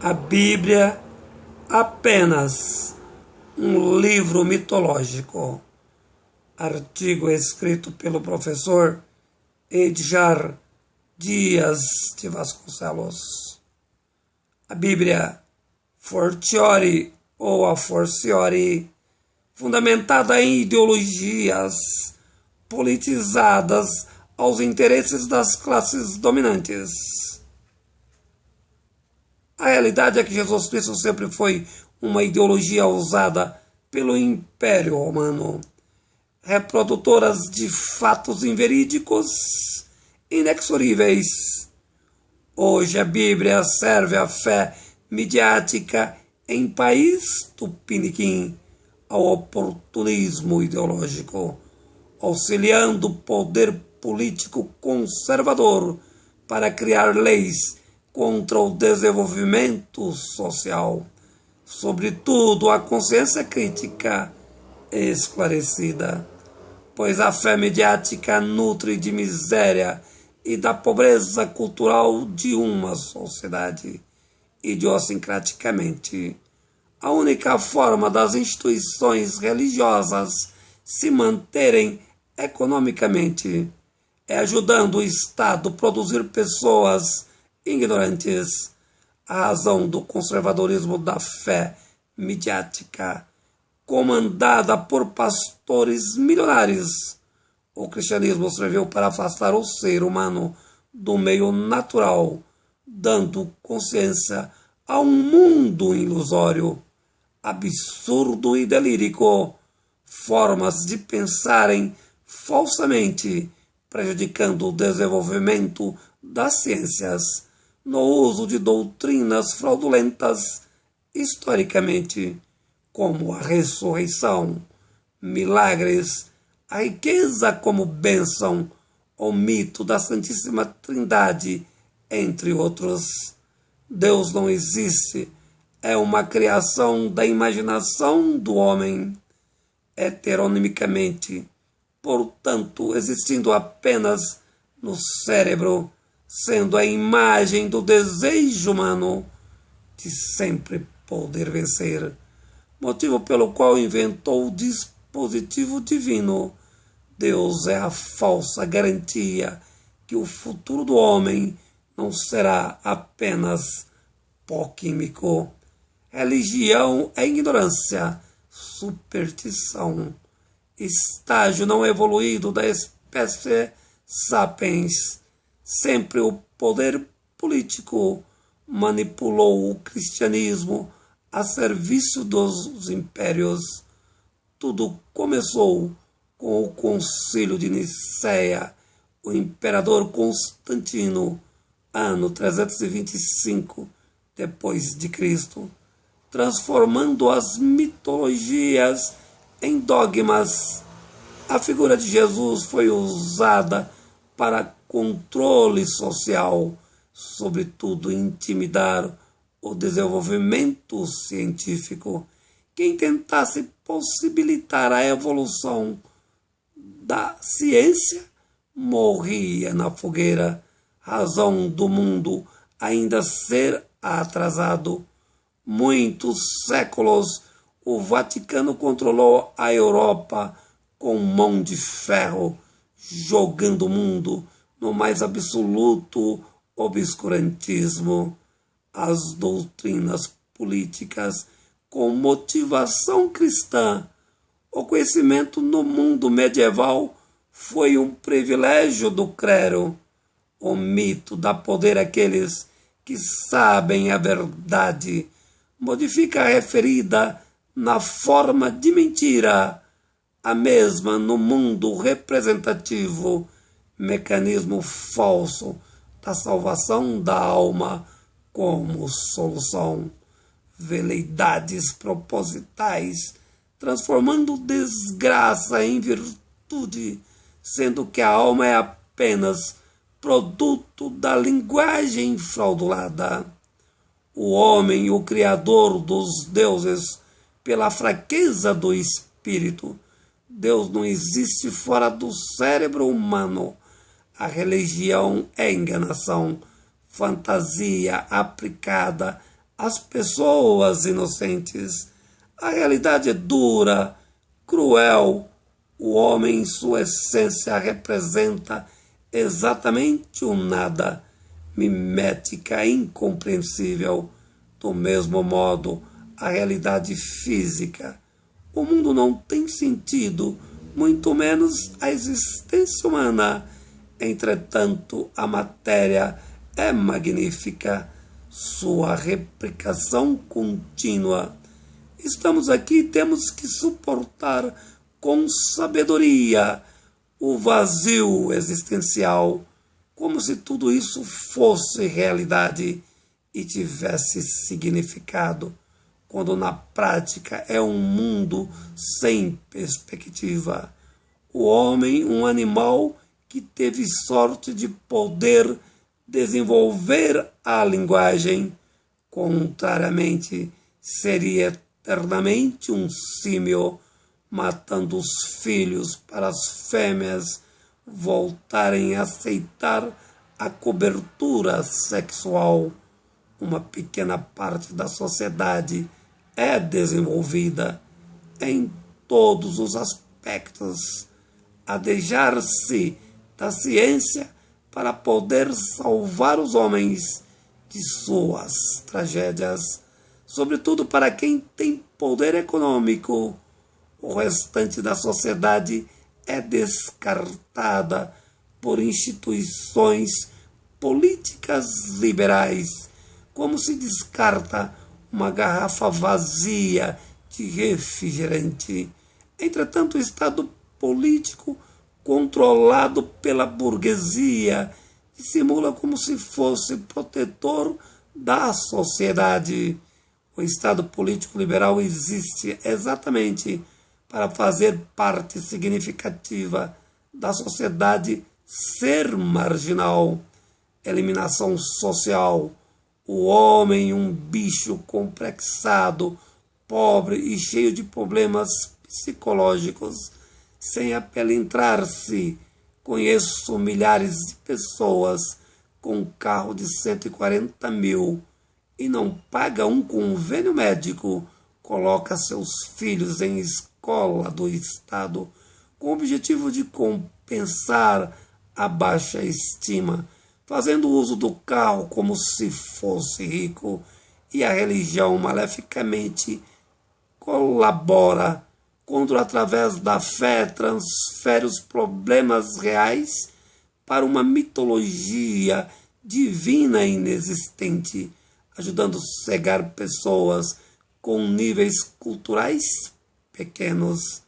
A Bíblia apenas um livro mitológico. Artigo escrito pelo professor Edgar Dias de Vasconcelos. A Bíblia, fortiori ou a forciori, fundamentada em ideologias politizadas aos interesses das classes dominantes. A realidade é que Jesus Cristo sempre foi uma ideologia usada pelo Império Romano, reprodutoras de fatos inverídicos inexoríveis. Hoje a Bíblia serve à fé midiática em país tupiniquim, ao oportunismo ideológico, auxiliando o poder político conservador para criar leis contra o desenvolvimento social, sobretudo a consciência crítica esclarecida, pois a fé mediática nutre de miséria e da pobreza cultural de uma sociedade, idiosincraticamente. A única forma das instituições religiosas se manterem economicamente é ajudando o Estado a produzir pessoas ignorantes. A razão do conservadorismo da fé midiática, comandada por pastores milionários. O cristianismo serviu para afastar o ser humano do meio natural, dando consciência a um mundo ilusório, absurdo e delírico, formas de pensarem falsamente, prejudicando o desenvolvimento das ciências, no uso de doutrinas fraudulentas historicamente, como a ressurreição, milagres, a riqueza como bênção, o mito da Santíssima Trindade, entre outros. Deus não existe, é uma criação da imaginação do homem, heteronimicamente, portanto, existindo apenas no cérebro, sendo a imagem do desejo humano de sempre poder vencer, motivo pelo qual inventou o dispositivo divino. Deus é a falsa garantia que o futuro do homem não será apenas pó químico. Religião é ignorância, superstição, estágio não evoluído da espécie sapiens. Sempre o poder político manipulou o cristianismo a serviço dos impérios. Tudo começou com o Concílio de Nicéia. O imperador Constantino, ano 325 depois de Cristo, transformando as mitologias em dogmas. A figura de Jesus foi usada para controle social, sobretudo intimidar o desenvolvimento científico. Quem tentasse possibilitar a evolução da ciência morria na fogueira, razão do mundo ainda ser atrasado. Muitos séculos o Vaticano controlou a Europa com mão de ferro, jogando o mundo no mais absoluto obscurantismo. As doutrinas políticas com motivação cristã. O conhecimento no mundo medieval foi um privilégio do clero. O mito dá poder àqueles que sabem a verdade, modifica a referida na forma de mentira, a mesma no mundo representativo, mecanismo falso da salvação da alma como solução, veleidades propositais, transformando desgraça em virtude, sendo que a alma é apenas produto da linguagem fraudulada. O homem, o criador dos deuses, pela fraqueza do espírito. Deus não existe fora do cérebro humano. A religião é enganação, fantasia aplicada as pessoas inocentes. A realidade é dura, cruel. O homem, em sua essência, representa exatamente o nada, mimética, incompreensível. Do mesmo modo, a realidade física. O mundo não tem sentido, muito menos a existência humana. Entretanto, a matéria é magnífica, sua replicação contínua. Estamos aqui e temos que suportar com sabedoria o vazio existencial, como se tudo isso fosse realidade e tivesse significado, quando na prática é um mundo sem perspectiva. O homem, um animal que teve sorte de poder desenvolver a linguagem, contrariamente, seria eternamente um símio, matando os filhos para as fêmeas voltarem a aceitar a cobertura sexual. Uma pequena parte da sociedade é desenvolvida em todos os aspectos, a deixar-se da ciência para poder salvar os homens de suas tragédias, sobretudo para quem tem poder econômico. O restante da sociedade é descartada por instituições políticas liberais, como se descarta uma garrafa vazia de refrigerante. Entretanto, o Estado político, controlado pela burguesia, dissimula como se fosse protetor da sociedade. O Estado político liberal existe exatamente para fazer parte significativa da sociedade ser marginal. Eliminação social. O homem, um bicho complexado, pobre e cheio de problemas psicológicos, sem apelintrar-se. Conheço milhares de pessoas com um carro de 140 mil e não paga um convênio médico, coloca seus filhos em escola do Estado com o objetivo de compensar a baixa estima, fazendo uso do carro como se fosse rico, e a religião maleficamente colabora quando, através da fé, transfere os problemas reais para uma mitologia divina inexistente, ajudando a cegar pessoas com níveis culturais pequenos,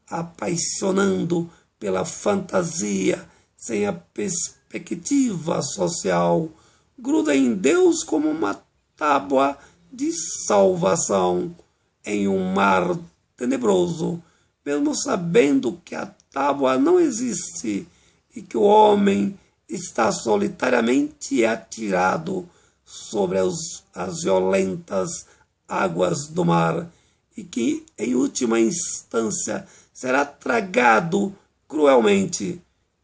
apaixonando pela fantasia sem a perspectiva social, gruda em Deus como uma tábua de salvação em um mar tenebroso, mesmo sabendo que a tábua não existe e que o homem está solitariamente atirado sobre as violentas águas do mar e que, em última instância, será tragado cruelmente.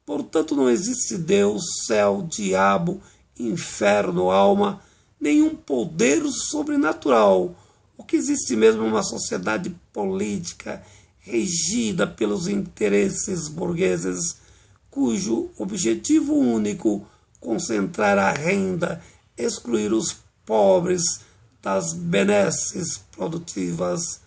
Portanto, não existe Deus, céu, diabo, inferno, alma, nenhum poder sobrenatural. O que existe mesmo é uma sociedade política regida pelos interesses burgueses, cujo objetivo único concentrar a renda, excluir os pobres das benesses produtivas.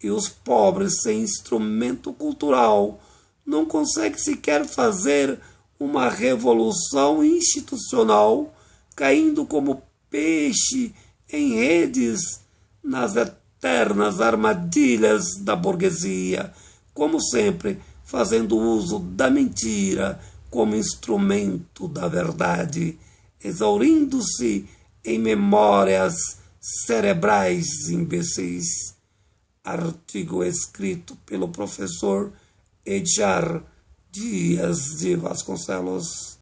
E os pobres, sem instrumento cultural, não conseguem sequer fazer uma revolução institucional, caindo como peixe em redes nas eternas armadilhas da burguesia, como sempre, fazendo uso da mentira como instrumento da verdade, exaurindo-se em memórias cerebrais imbecis. Artigo escrito pelo professor Edjar Dias de Vasconcelos.